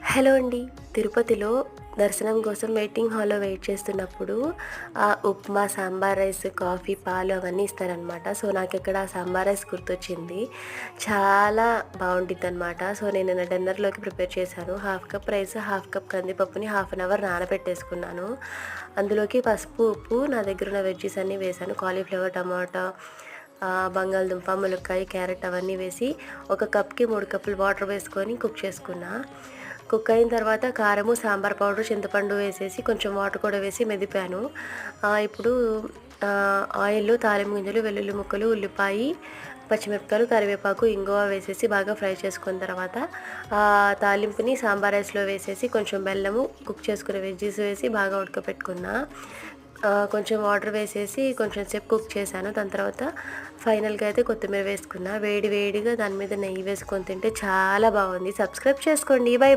Hello అండి. తిరుపతిలో దర్శనం కోసం వెయిటింగ్ హాల్‌లో వెయిట్ చేస్తున్నప్పుడు ఉప్మా, సాంబార్ రైస్, కాఫీ, పాలు అవన్నీ ఇస్తారనమాట. సో, నాకిక్కడ సాంబార్ రైస్ గుర్తొచ్చింది. చాలా బావుండిద్దనమాట. సో, నేను నా డిన్నర్‌లోకి ప్రిపేర్ చేశాను. Half cup rice, half cup కందిపప్పుని హాఫ్ అన్ అవర్ నానబెట్టేసుకున్నాను. అందులోకి పసుపు, ఉప్పు, నా దగ్గరున్న వెజ్జీస్ అన్నీ వేశాను. కాలీఫ్లవర్, టమాటా, బంగాళదుంప, ములక్కాయ, క్యారెట్ అవన్నీ వేసి ఒక కప్‌కి 3 కప్పులు వాటర్ వేసుకొని కుక్ చేసుకున్నా. కుక్ అయిన తర్వాత కారము, సాంబార్ పౌడర్, చింతపండు వేసేసి కొంచెం వాటర్ కూడా వేసి మెదిపాను. ఇప్పుడు ఆయిల్‌లో తాలింపు గింజలు, వెల్లుల్లి ముక్కలు, ఉల్లిపాయి, పచ్చిమిరపకాయలు, కరివేపాకు, ఇంగువ వేసేసి బాగా ఫ్రై చేసుకున్న తర్వాత తాలింపుని సాంబార్ రైస్‌లో వేసేసి కొంచెం బెల్లము, కుక్ చేసుకున్న వెజ్జీస్ వేసి బాగా ఉడకపెట్టుకున్నా. కొంచెం వాటర్ వేసేసి కొంచెం సేపు కుక్ చేశాను. దాని తర్వాత ఫైనల్‌గా అయితే కొత్తిమీర వేసుకున్నా. వేడి వేడిగా దాని మీద నెయ్యి వేసుకొని తింటే చాలా బాగుంది. సబ్స్క్రైబ్ చేసుకోండి. బై.